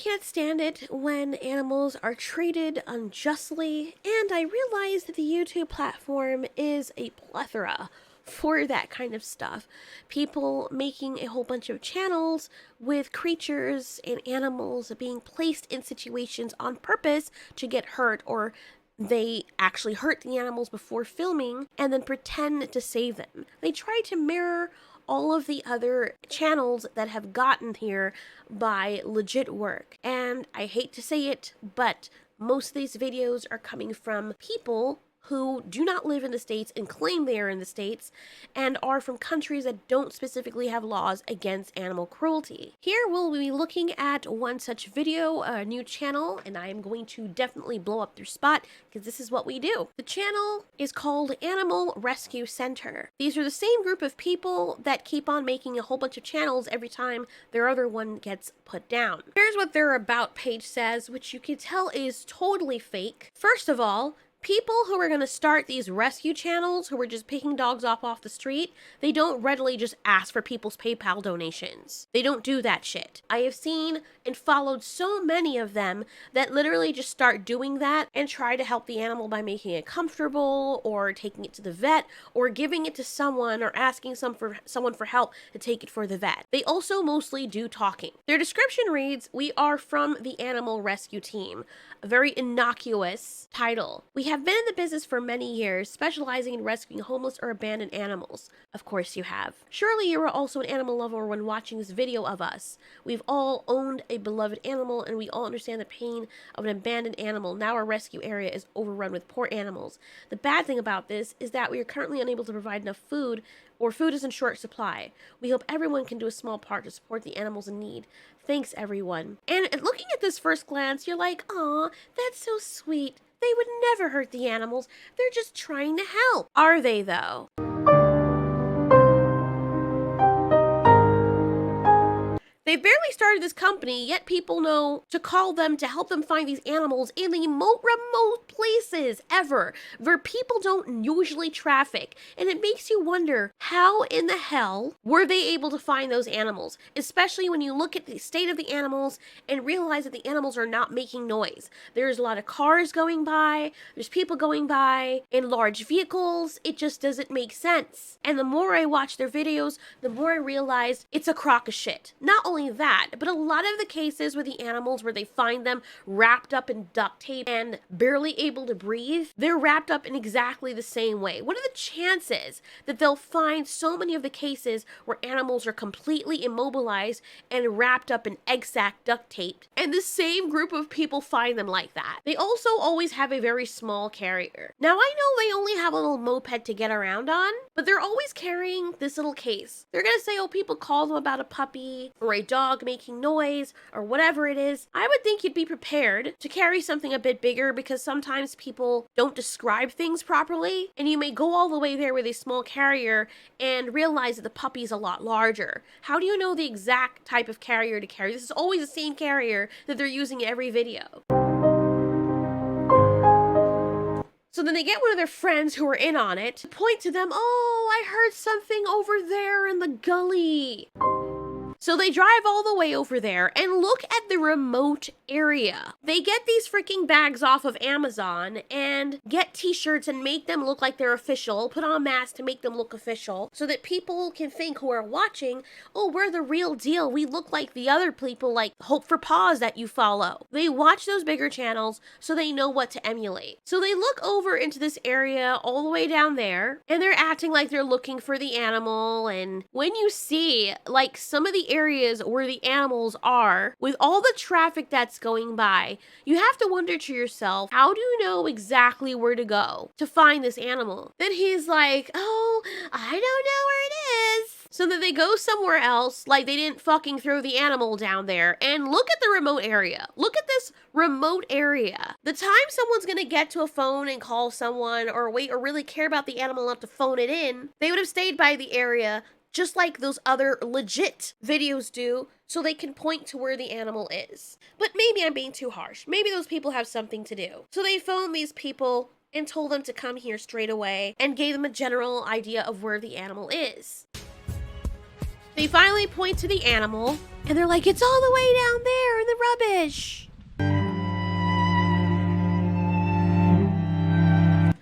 can't stand it when animals are treated unjustly, and I realize that the YouTube platform is a plethora for that kind of stuff. People making a whole bunch of channels with creatures and animals being placed in situations on purpose to get hurt, or they actually hurt the animals before filming and then pretend to save them. They try to mirror all of the other channels that have gotten here by legit work. And I hate to say it, but most of these videos are coming from people who do not live in the States and claim they are in the States, and are from countries that don't specifically have laws against animal cruelty. Here we'll be looking at one such video, a new channel, and I am going to definitely blow up their spot because this is what we do. The channel is called Animal Rescue Center. These are the same group of people that keep on making a whole bunch of channels every time their other one gets put down. Here's what their about page says, which you can tell is totally fake. First of all, people who are going to start these rescue channels, who are just picking dogs off the street, they don't readily just ask for people's PayPal donations. They don't do that shit. I have seen and followed so many of them that literally just start doing that and try to help the animal by making it comfortable, or taking it to the vet, or giving it to someone, or asking someone for help to take it for the vet. They also mostly do talking. Their description reads, "We are from the Animal Rescue Team." A very innocuous title. "We have been in the business for many years, specializing in rescuing homeless or abandoned animals." Of course you have. "Surely you are also an animal lover when watching this video of us. We've all owned a beloved animal, and we all understand the pain of an abandoned animal. Now our rescue area is overrun with poor animals. The bad thing about this is that we are currently unable to provide enough food, or food is in short supply. We hope everyone can do a small part to support the animals in need. Thanks, everyone." And looking at this first glance, you're like, "Aw, that's so sweet. They would never hurt the animals. They're just trying to help." Are they, though? They've barely started this company, yet people know to call them to help them find these animals in the remote places ever, where people don't usually traffic. And it makes you wonder, how in the hell were they able to find those animals? Especially when you look at the state of the animals and realize that the animals are not making noise. There's a lot of cars going by, there's people going by in large vehicles. It just doesn't make sense. And the more I watch their videos, the more I realize it's a crock of shit. Not only that, but a lot of the cases with the animals where they find them wrapped up in duct tape and barely able to breathe, they're wrapped up in exactly the same way. What are the chances that they'll find so many of the cases where animals are completely immobilized and wrapped up in egg sac duct tape, and the same group of people find them like that? They also always have a very small carrier. Now, I know they only have a little moped to get around on, but they're always carrying this little case. They're gonna say, oh, people call them about a puppy or a dog making noise or whatever it is. I would think you'd be prepared to carry something a bit bigger, because sometimes people don't describe things properly, and you may go all the way there with a small carrier and realize that the puppy's a lot larger. How do you know the exact type of carrier to carry? This is always the same carrier that they're using in every video. So then they get one of their friends who are in on it to point to them, "Oh, I heard something over there in the gully." So they drive all the way over there and look at the remote area. They get these freaking bags off of Amazon and get t-shirts and make them look like they're official, put on masks to make them look official, so that people can think who are watching, "Oh, we're the real deal. We look like the other people, like Hope for Paws that you follow." They watch those bigger channels so they know what to emulate. So they look over into this area all the way down there, and they're acting like they're looking for the animal. And when you see, like, some of the areas where the animals are, with all the traffic that's going by, you have to wonder to yourself, how do you know exactly where to go to find this animal? Then he's like, "Oh, I don't know where it is." So then they go somewhere else, like they didn't fucking throw the animal down there, and look at the remote area. Look at this remote area. The time someone's gonna get to a phone and call someone, or wait, or really care about the animal enough to phone it in, they would have stayed by the area, just like those other legit videos do, so they can point to where the animal is. But maybe I'm being too harsh. Maybe those people have something to do. So they phoned these people and told them to come here straight away and gave them a general idea of where the animal is. They finally point to the animal, and they're like, it's all the way down there in the rubbish.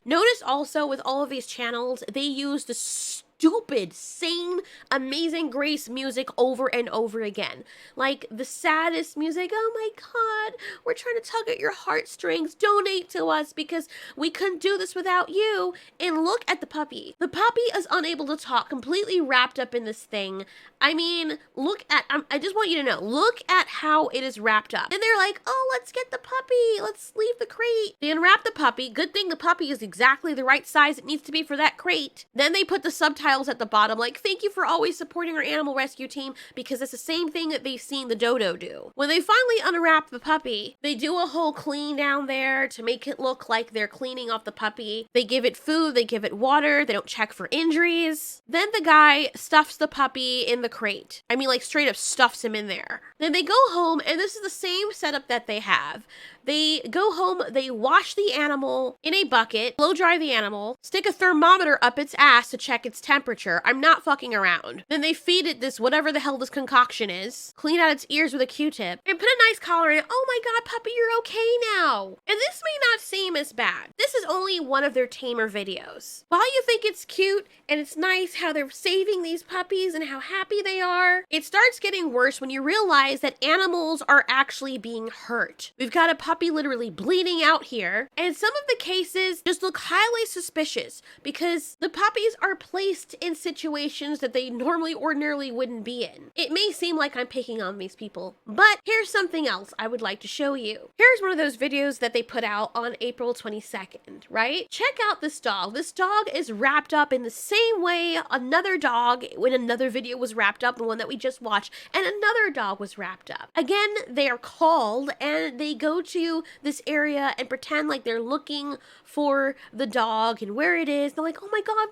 Notice also with all of these channels, they use the stupid, same Amazing Grace music over and over again. Like the saddest music. Oh my God, we're trying to tug at your heartstrings. Donate to us because we couldn't do this without you. And look at the puppy. The puppy is unable to talk, completely wrapped up in this thing. I mean, look at, I just want you to know, look at how it is wrapped up. And they're like, oh, let's get the puppy. Let's leave the crate. They unwrap the puppy. Good thing the puppy is exactly the right size it needs to be for that crate. Then they put the subtitles at the bottom like, thank you for always supporting our animal rescue team, because it's the same thing that they've seen the dodo do. When they finally unwrap the puppy, they do a whole clean down there to make it look like they're cleaning off the puppy. They give it food, they give it water, they don't check for injuries. Then the guy stuffs the puppy in the crate. I mean, like straight up stuffs him in there. Then they go home, and this is the same setup that they have. They go home, they wash the animal in a bucket, blow dry the animal, stick a thermometer up its ass to check its temperature. I'm not fucking around. Then they feed it this, whatever the hell this concoction is, clean out its ears with a Q-tip, and put a nice collar in it. Oh my God, puppy, you're okay now. And this may not seem as bad. This is only one of their tamer videos. While you think it's cute and it's nice how they're saving these puppies and how happy they are, it starts getting worse when you realize that animals are actually being hurt. We've got a puppy literally bleeding out here, and some of the cases just look highly suspicious because the puppies are placed in situations that they ordinarily wouldn't be in. It may seem like I'm picking on these people, but here's something else I would like to show you. Here's one of those videos that they put out on April 22nd, right? Check out this dog. This dog is wrapped up in the same way another dog when another video was wrapped up, the one that we just watched, and another dog was wrapped up. Again, they are called and they go to this area and pretend like they're looking for the dog and where it is. They're like, oh my God,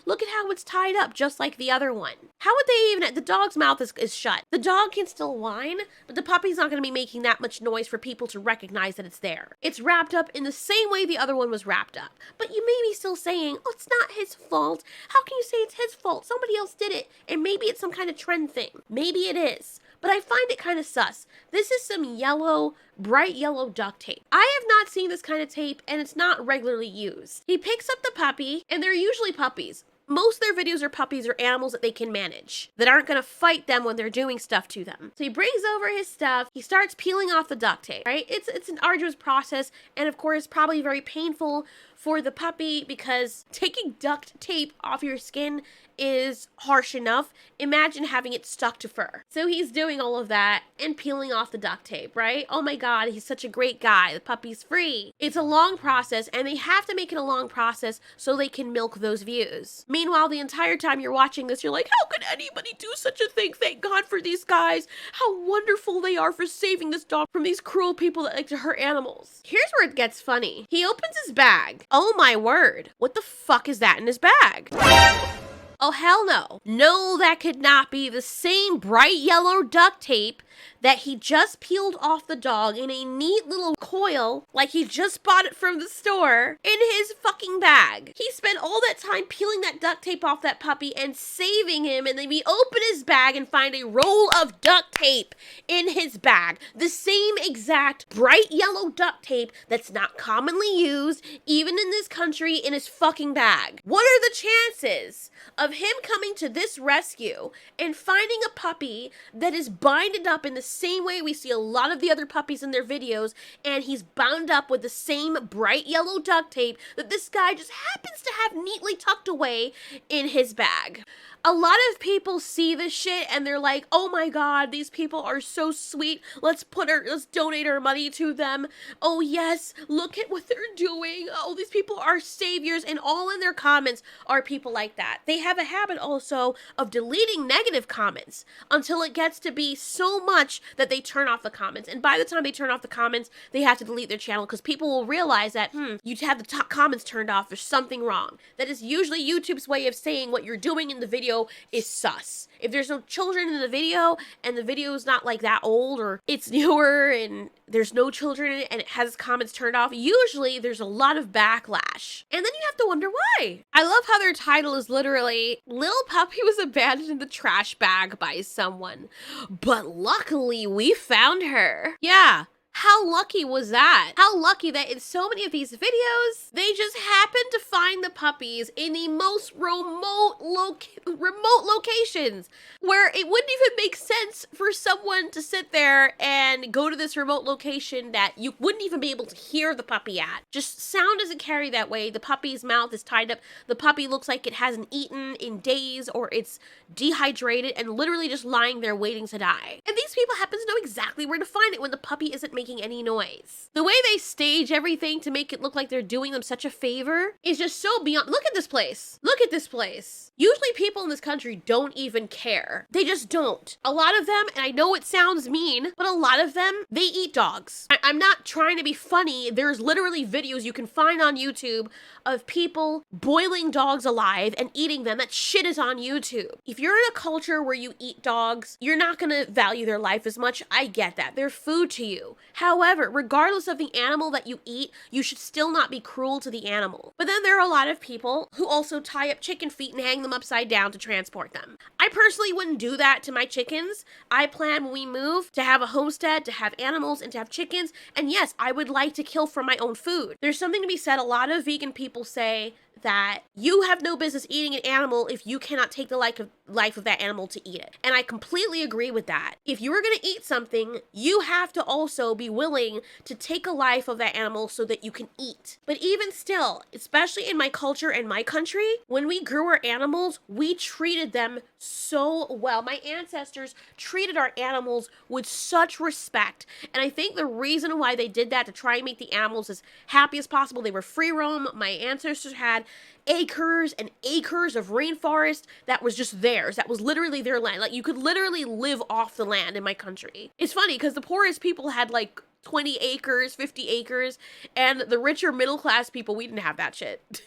look at how it's tied up, just like the other one. How would they even, the dog's mouth is shut. The dog can still whine, but the puppy's not going to be making that much noise for people to recognize that it's there. It's wrapped up in the same way the other one was wrapped up. But you may be still saying, oh, it's not his fault. How can you say it's his fault? Somebody else did it. And maybe it's some kind of trend thing. Maybe it is. But I find it kind of sus. This is some yellow, bright yellow duct tape. I have not seen this kind of tape, and it's not regularly used. He picks up the puppy, and they're usually puppies. Most of their videos are puppies or animals that they can manage, that aren't going to fight them when they're doing stuff to them. So he brings over his stuff, he starts peeling off the duct tape, right? It's an arduous process, and of course probably very painful for the puppy because taking duct tape off your skin is harsh enough. Imagine having it stuck to fur. So he's doing all of that and peeling off the duct tape, right? Oh my God, he's such a great guy. The puppy's free. It's a long process, and they have to make it a long process so they can milk those views. Meanwhile, the entire time you're watching this, you're like, how could anybody do such a thing? Thank God for these guys. How wonderful they are for saving this dog from these cruel people that like to hurt animals. Here's where it gets funny. He opens his bag. Oh my word. What the fuck is that in his bag? Oh, hell no. No, that could not be the same bright yellow duct tape that he just peeled off the dog in a neat little coil, like he just bought it from the store, in his fucking bag. He spent all that time peeling that duct tape off that puppy and saving him, and then we open his bag and find a roll of duct tape in his bag. The same exact bright yellow duct tape that's not commonly used, even in this country, in his fucking bag. What are the chances of him coming to this rescue and finding a puppy that is binded up in the same way we see a lot of the other puppies in their videos, and he's bound up with the same bright yellow duct tape that this guy just happens to have neatly tucked away in his bag? A lot of people see this shit and they're like, oh my God, these people are so sweet. Let's donate our money to them. Oh yes, look at what they're doing. Oh, these people are saviors. And all in their comments are people like that. They have a habit also of deleting negative comments until it gets to be so much that they turn off the comments. And by the time they turn off the comments, they have to delete their channel because people will realize that, you have the top comments turned off. There's something wrong. That is usually YouTube's way of saying what you're doing in the video is sus. If there's no children in the video and the video is not like that old, or it's newer and there's no children in it and it has comments turned off, usually there's a lot of backlash. And then you have to wonder why. I love how their title is literally, Lil Puppy was abandoned in the trash bag by someone, but luckily we found her. Yeah. How lucky was that? How lucky that in so many of these videos, they just happened to find the puppies in the most remote locations where it wouldn't even make sense for someone to sit there and go to this remote location that you wouldn't even be able to hear the puppy at. Just sound doesn't carry that way. The puppy's mouth is tied up. The puppy looks like it hasn't eaten in days, or it's dehydrated and literally just lying there waiting to die. And these people happen to know exactly where to find it when the puppy isn't making any noise. The way they stage everything to make it look like they're doing them such a favor is just so beyond. Look at this place. Look at this place. Usually people in this country don't even care. They just don't. A lot of them, and I know it sounds mean, but a lot of them, they eat dogs. I'm not trying to be funny. There's literally videos you can find on YouTube of people boiling dogs alive and eating them. That shit is on YouTube. If you're in a culture where you eat dogs, you're not gonna value their life as much. I get that. They're food to you. However, regardless of the animal that you eat, you should still not be cruel to the animal. But then there are a lot of people who also tie up chicken feet and hang them upside down to transport them. I personally wouldn't do that to my chickens. I plan when we move to have a homestead, to have animals, and to have chickens. And yes, I would like to kill for my own food. There's something to be said. A lot of vegan people say that you have no business eating an animal if you cannot take the life of that animal to eat it. And I completely agree with that. If you are going to eat something, you have to also be willing to take a life of that animal so that you can eat. But even still, especially in my culture and my country, when we grew our animals, we treated them so well. My ancestors treated our animals with such respect. And I think the reason why they did that, to try and make the animals as happy as possible, they were free roam. My ancestors had acres and acres of rainforest that was just theirs. That was literally their land. Like, you could literally live off the land in my country. It's funny because the poorest people had like 20 acres, 50 acres, and the richer middle class people, we didn't have that shit.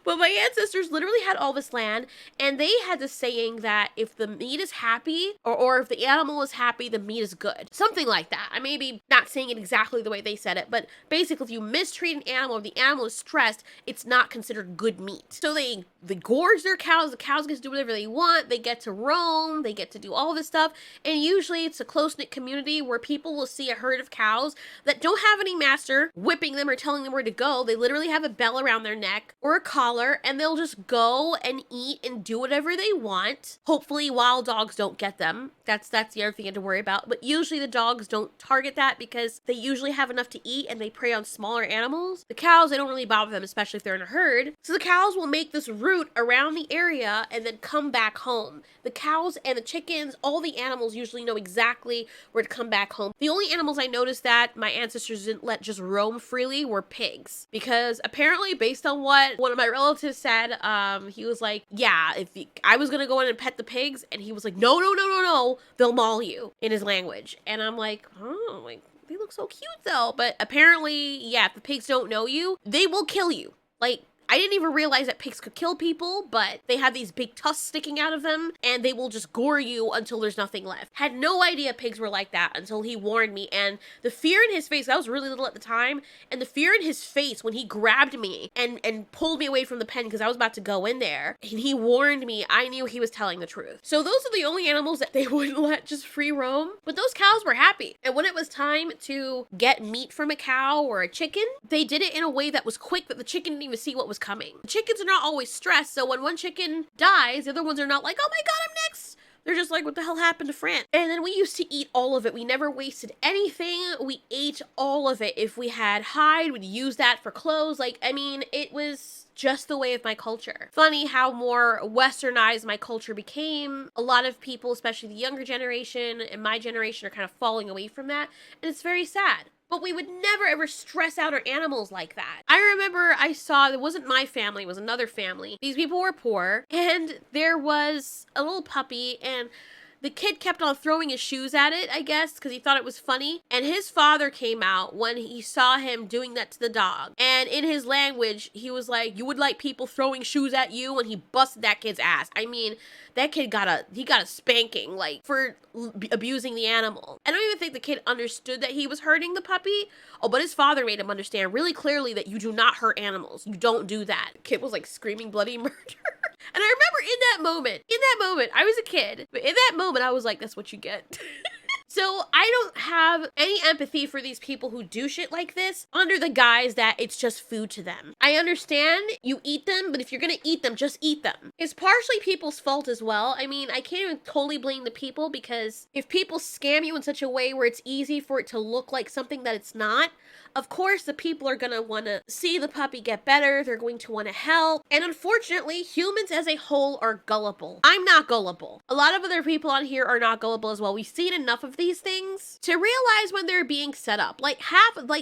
But my ancestors literally had all this land, and they had this saying that if the meat is happy, or if the animal is happy, the meat is good. Something like that. I may be not saying it exactly the way they said it, but basically if you mistreat an animal, or the animal is stressed, it's not considered good meat. So they gorge their cows, the cows get to do whatever they want, they get to roam, they get to do all this stuff, and usually it's a close-knit community where people will see a herd of cows that don't have any master whipping them or telling them where to go. They literally have a bell around their neck or a collar, and they'll just go and eat and do whatever they want. Hopefully wild dogs don't get them. That's the other thing you have to worry about. But usually the dogs don't target that because they usually have enough to eat and they prey on smaller animals. The cows, they don't really bother them, especially if they're in a herd. So the cows will make this route around the area and then come back home. The cows and the chickens, all the animals usually know exactly where to come back home. The only animals I noticed that my ancestors didn't let just roam freely were pigs. Because apparently, based on what one of my relatives said, he was like, yeah, I was gonna go in and pet the pigs, and he was like, no, they'll maul you, in his language. And I'm like, oh, like, they look so cute though. But apparently, yeah, if the pigs don't know you, they will kill you. Like, I didn't even realize that pigs could kill people, but they have these big tusks sticking out of them, and they will just gore you until there's nothing left. Had no idea pigs were like that until he warned me, and the fear in his face, I was really little at the time, and the fear in his face when he grabbed me and pulled me away from the pen because I was about to go in there, and he warned me, I knew he was telling the truth. So those are the only animals that they wouldn't let just free roam, but those cows were happy. And when it was time to get meat from a cow or a chicken, they did it in a way that was quick that the chicken didn't even see what was coming. The chickens are not always stressed, so when one chicken dies, the other ones are not like, oh my god, I'm next. They're just like, what the hell happened to France? And then we used to eat all of it. We never wasted anything. We ate all of it. If we had hide, we'd use that for clothes. Like, I mean, it was just the way of my culture. Funny how more westernized my culture became. A lot of people, especially the younger generation and my generation, are kind of falling away from that. And it's very sad. But we would never ever stress out our animals like that. I remember I saw, it wasn't my family, it was another family. These people were poor, and there was a little puppy, and The kid kept on throwing his shoes at it, I guess, because he thought it was funny. And his father came out when he saw him doing that to the dog. And in his language, he was like, "You would like people throwing shoes at you?" And he busted that kid's ass. I mean, that kid got a spanking, like, for abusing the animal. I don't even think the kid understood that he was hurting the puppy. Oh, but his father made him understand really clearly that you do not hurt animals. You don't do that. The kid was like screaming bloody murder. And I remember in that moment, I was a kid, but in that moment, I was like, that's what you get. So I don't have any empathy for these people who do shit like this under the guise that it's just food to them. I understand you eat them, but if you're gonna eat them, just eat them. It's partially people's fault as well. I mean, I can't even totally blame the people, because if people scam you in such a way where it's easy for it to look like something that it's not, of course the people are gonna wanna see the puppy get better, they're going to wanna help, and unfortunately, humans as a whole are gullible. I'm not gullible. A lot of other people on here are not gullible as well. We've seen enough of these things to realize when they're being set up. Like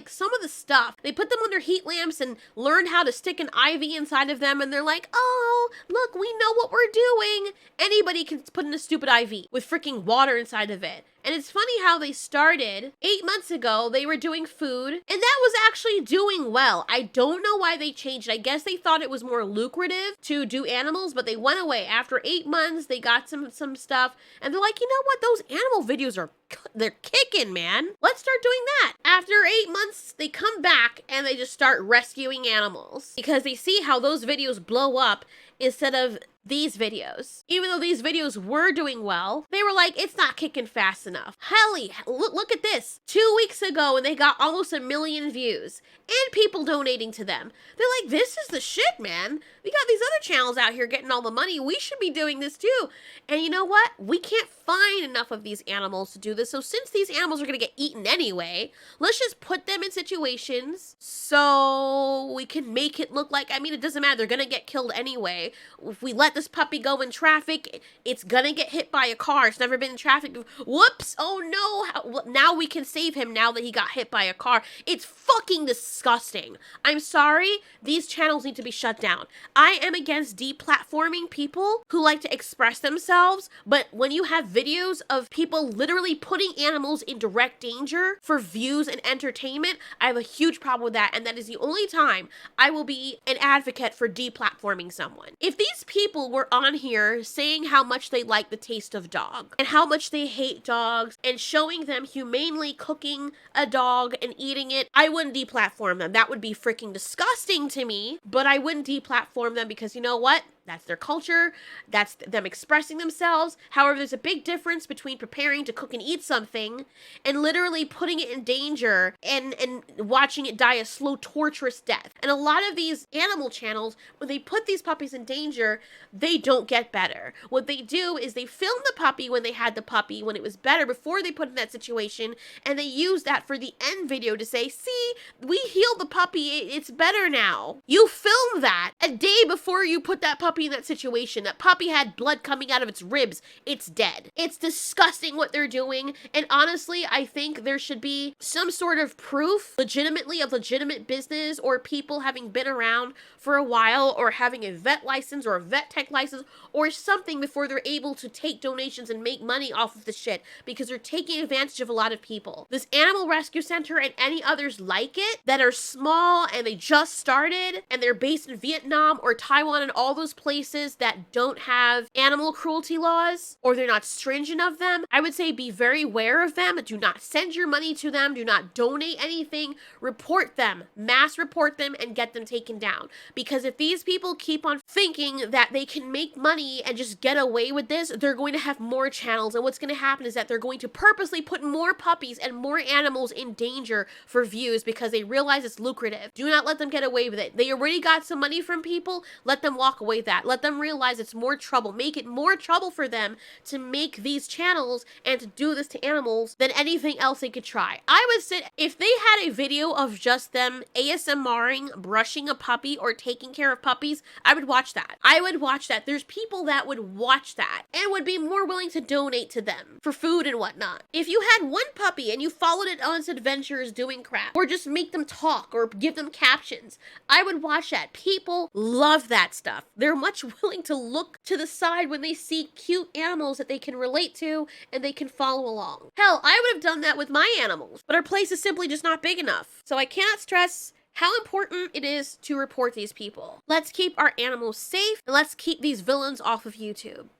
some of the stuff, they put them under heat lamps and learned how to stick an IV inside of them, and they're like, oh, look, we know what we're doing. Anybody can put in a stupid IV with freaking water inside of it. And it's funny how they started 8 months ago. They were doing food, and that was actually doing well. I don't know why they changed. I guess they thought it was more lucrative to do animals, but they went away. After 8 months, they got some stuff, and they're like, you know what? Those animal videos they're kicking, man. Let's start doing that. After 8 months, they come back and they just start rescuing animals because they see how those videos blow up instead of these videos. Even though these videos were doing well, they were like, it's not kicking fast enough. Helly, look at this. 2 weeks ago, and they got almost 1 million views and people donating to them. They're like, this is the shit, man. We got these other channels out here getting all the money. We should be doing this too. And you know what? We can't find enough of these animals to do this. So since these animals are going to get eaten anyway, let's just put them in situations so we can make it look like, I mean, it doesn't matter. They're going to get killed anyway. If we let this puppy go in traffic, it's going to get hit by a car. It's never been in traffic. Whoops. Oh no. Now we can save him now that he got hit by a car. It's fucking disgusting. I'm sorry. These channels need to be shut down. I am against deplatforming people who like to express themselves, but when you have videos of people literally putting animals in direct danger for views and entertainment, I have a huge problem with that, and that is the only time I will be an advocate for deplatforming someone. If these people were on here saying how much they like the taste of dog and how much they hate dogs and showing them humanely cooking a dog and eating it, I wouldn't deplatform them. That would be freaking disgusting to me, but I wouldn't deplatform them because you know what? That's their culture. That's them expressing themselves. However, there's a big difference between preparing to cook and eat something and literally putting it in danger and watching it die a slow, torturous death. And a lot of these animal channels, when they put these puppies in danger, they don't get better. What they do is they film the puppy when they had the puppy, when it was better before they put in that situation, and they use that for the end video to say, see, we healed the puppy. It's better now. You film that a day before you put that puppy in that situation. That puppy had blood coming out of its ribs. It's dead. It's disgusting what they're doing. And honestly, I think there should be some sort of proof legitimately of legitimate business or people having been around for a while or having a vet license or a vet tech license or something before they're able to take donations and make money off of the shit, because they're taking advantage of a lot of people. This animal rescue center and any others like it that are small and they just started and they're based in Vietnam or Taiwan and all those places that don't have animal cruelty laws or they're not stringent of them, I would say be very aware of them. Do not send your money to them. Do not donate anything. Report them, mass report them, and get them taken down. Because if these people keep on thinking that they can make money and just get away with this, they're going to have more channels, and what's going to happen is that they're going to purposely put more puppies and more animals in danger for views because they realize it's lucrative. Do not let them get away with it. They already got some money from people. Let them walk away with that. Let them realize it's more trouble. Make it more trouble for them to make these channels and to do this to animals than anything else they could try. I would say if they had a video of just them ASMRing, brushing a puppy or taking care of puppies, I would watch that. I would watch that. There's people that would watch that and would be more willing to donate to them for food and whatnot. If you had one puppy and you followed it on its adventures doing crap or just make them talk or give them captions, I would watch that. People love that stuff. They're much willing to look to the side when they see cute animals that they can relate to and they can follow along. Hell, I would have done that with my animals, but our place is simply just not big enough. So I cannot stress how important it is to report these people. Let's keep our animals safe, and let's keep these villains off of YouTube.